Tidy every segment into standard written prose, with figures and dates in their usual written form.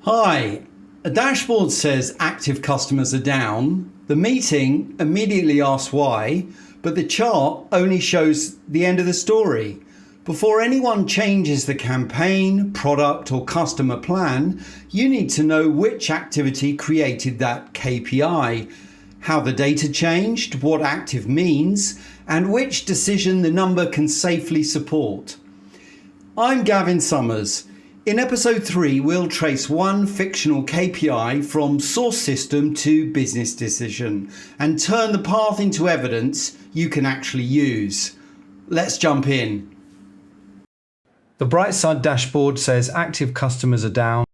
Hi, a dashboard says active customers are down. The meeting immediately asks why, but the chart only shows the end of the story. Before anyone changes the campaign, product, or customer plan, you need to know which activity created that KPI, how the data changed, what active means, and which decision the number can safely support. I'm Gavin Summers. In episode 3, we'll trace one fictional KPI from source system to business decision and turn the path into evidence you can actually use. Let's jump in. The Brightside dashboard says active customers are down.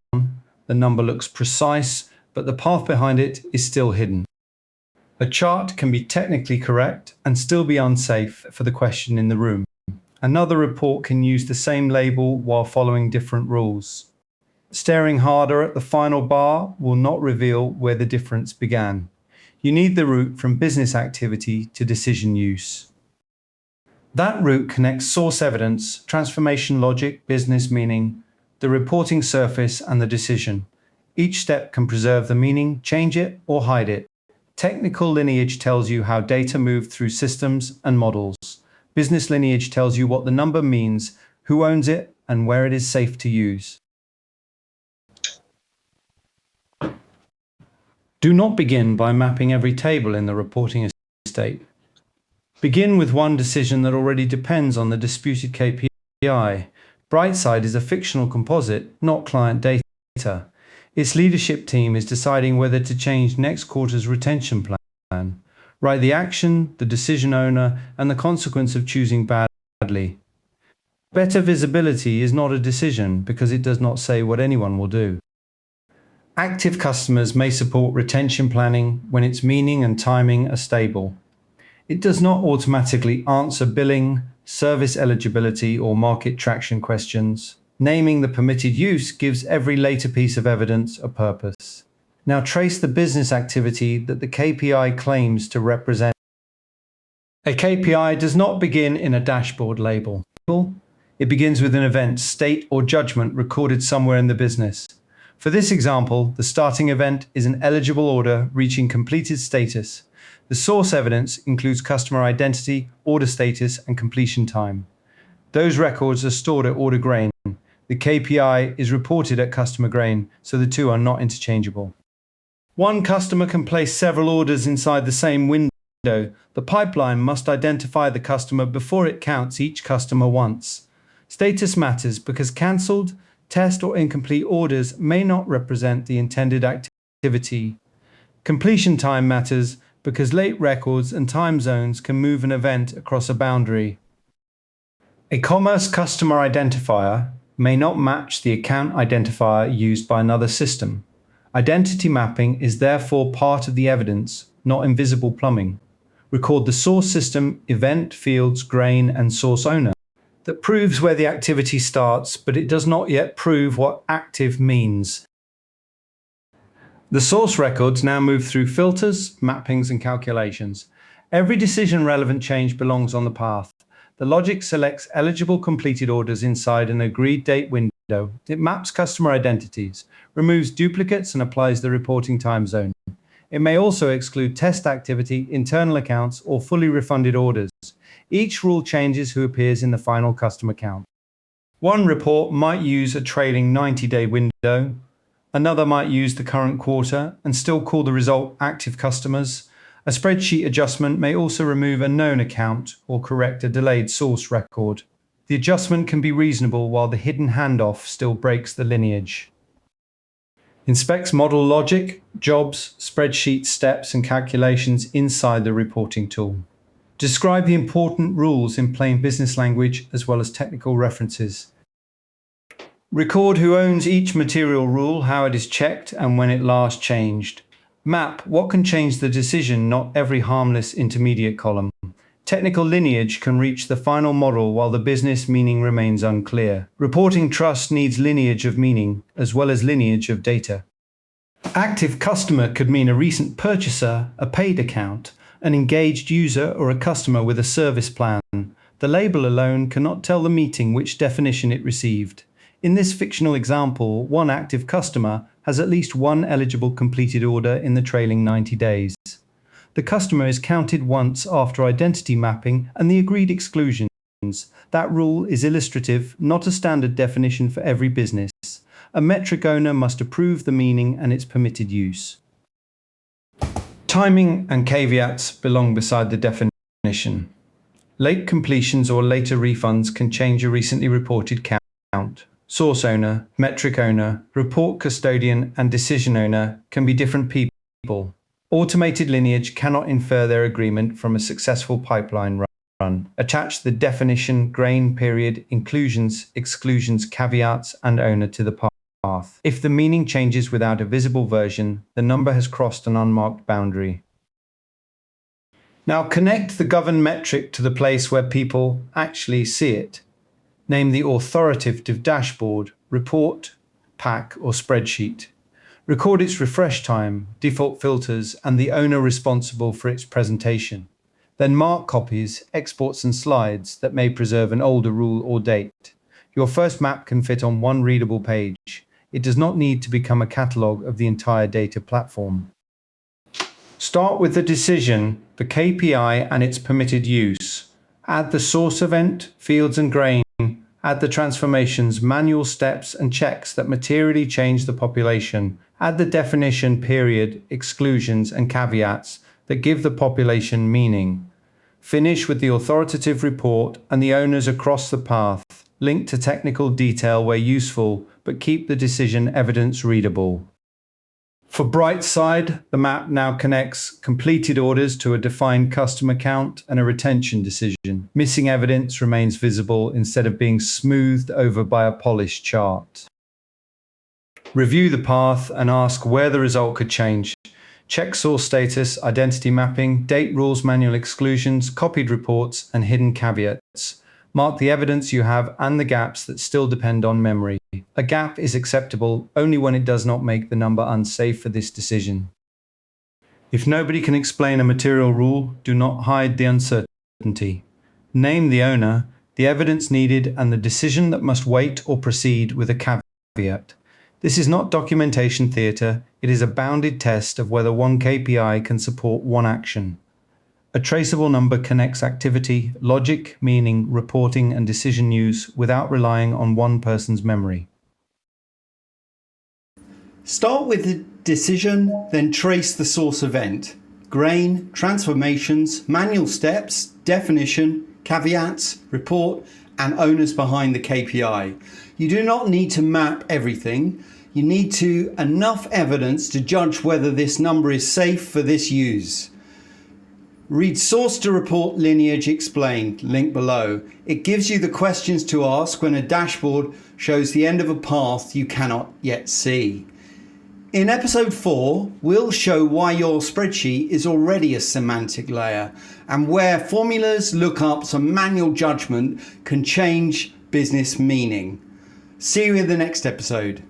The number looks precise, but the path behind it is still hidden. A chart can be technically correct and still be unsafe for the question in the room. Another report can use the same label while following different rules. Staring harder at the final bar will not reveal where the difference began. You need the route from business activity to decision use. That route connects source evidence, transformation logic, business meaning, the reporting surface, and the decision. Each step can preserve the meaning, change it, or hide it. Technical lineage tells you how data moved through systems and models. Business lineage tells you what the number means, who owns it, and where it is safe to use. Do not begin by mapping every table in the reporting estate. Begin with one decision that already depends on the disputed KPI. Brightside is a fictional composite, not client data. Its leadership team is deciding whether to change next quarter's retention plan. Write the action, the decision owner, and the consequence of choosing badly. Better visibility is not a decision because it does not say what anyone will do. Active customers may support retention planning when its meaning and timing are stable. It does not automatically answer billing, service eligibility, or market traction questions. Naming the permitted use gives every later piece of evidence a purpose. Now trace the business activity that the KPI claims to represent. A KPI does not begin in a dashboard label. It begins with an event, state, or judgment recorded somewhere in the business. For this example, the starting event is an eligible order reaching completed status. The source evidence includes customer identity, order status, and completion time. Those records are stored at order grain. The KPI is reported at customer grain, so the two are not interchangeable. One customer can place several orders inside the same window. The pipeline must identify the customer before it counts each customer once. Status matters because cancelled, test, or incomplete orders may not represent the intended activity. Completion time matters because late records and time zones can move an event across a boundary. A commerce customer identifier may not match the account identifier used by another system. Identity mapping is therefore part of the evidence, not invisible plumbing. Record the source system, event, fields, grain, and source owner. That proves where the activity starts, but it does not yet prove what active means. The source records now move through filters, mappings, and calculations. Every decision-relevant change belongs on the path. The logic selects eligible completed orders inside an agreed date window. It maps customer identities, removes duplicates, and applies the reporting time zone. It may also exclude test activity, internal accounts, or fully refunded orders. Each rule changes who appears in the final customer count. One report might use a trailing 90-day window. Another might use the current quarter and still call the result active customers. A spreadsheet adjustment may also remove a known account or correct a delayed source record. The adjustment can be reasonable while the hidden handoff still breaks the lineage. Inspects model logic, jobs, spreadsheet steps, and calculations inside the reporting tool. Describe the important rules in plain business language as well as technical references. Record who owns each material rule, how it is checked, and when it last changed. Map what can change the decision, not every harmless intermediate column. Technical lineage can reach the final model while the business meaning remains unclear. Reporting trust needs lineage of meaning as well as lineage of data. Active customer could mean a recent purchaser, a paid account, an engaged user, or a customer with a service plan. The label alone cannot tell the meeting which definition it received. In this fictional example, one active customer has at least one eligible completed order in the trailing 90 days. The customer is counted once after identity mapping and the agreed exclusions. That rule is illustrative, not a standard definition for every business. A metric owner must approve the meaning and its permitted use. Timing and caveats belong beside the definition. Late completions or later refunds can change a recently reported count. Source owner, metric owner, report custodian, and decision owner can be different people. Automated Lineage cannot infer their agreement from a successful pipeline run. Attach the definition, grain period, inclusions, exclusions, caveats, and owner to the path. If the meaning changes without a visible version, the number has crossed an unmarked boundary. Now connect the governed metric to the place where people actually see it. Name the authoritative dashboard, report, pack, or spreadsheet. Record its refresh time, default filters, and the owner responsible for its presentation. Then mark copies, exports, and slides that may preserve an older rule or date. Your first map can fit on one readable page. It does not need to become a catalogue of the entire data platform. Start with the decision, the KPI, and its permitted use. Add the source event, fields, and grain. Add the transformations, manual steps, and checks that materially change the population. Add the definition, period, exclusions, and caveats that give the population meaning. Finish with the authoritative report and the owners across the path. Link to technical detail where useful, but keep the decision evidence readable. For Brightside, the map now connects completed orders to a defined customer count and a retention decision. Missing evidence remains visible instead of being smoothed over by a polished chart. Review the path and ask where the result could change. Check source status, identity mapping, date rules, manual exclusions, copied reports, and hidden caveats. Mark the evidence you have and the gaps that still depend on memory. A gap is acceptable only when it does not make the number unsafe for this decision. If nobody can explain a material rule, do not hide the uncertainty. Name the owner, the evidence needed, and the decision that must wait or proceed with a caveat. This is not documentation theatre, it is a bounded test of whether one KPI can support one action. A traceable number connects activity, logic, meaning, reporting, and decision use without relying on one person's memory. Start with the decision, then trace the source event. Grain, transformations, manual steps, definition, caveats, report, and owners behind the KPI. You do not need to map everything. You need enough evidence to judge whether this number is safe for this use. Read Source to Report Lineage Explained, link below. It gives you the questions to ask when a dashboard shows the end of a path you cannot yet see. In episode 4, we'll show why your spreadsheet is already a semantic layer and where formulas, lookups, and manual judgment can change business meaning. See you in the next episode.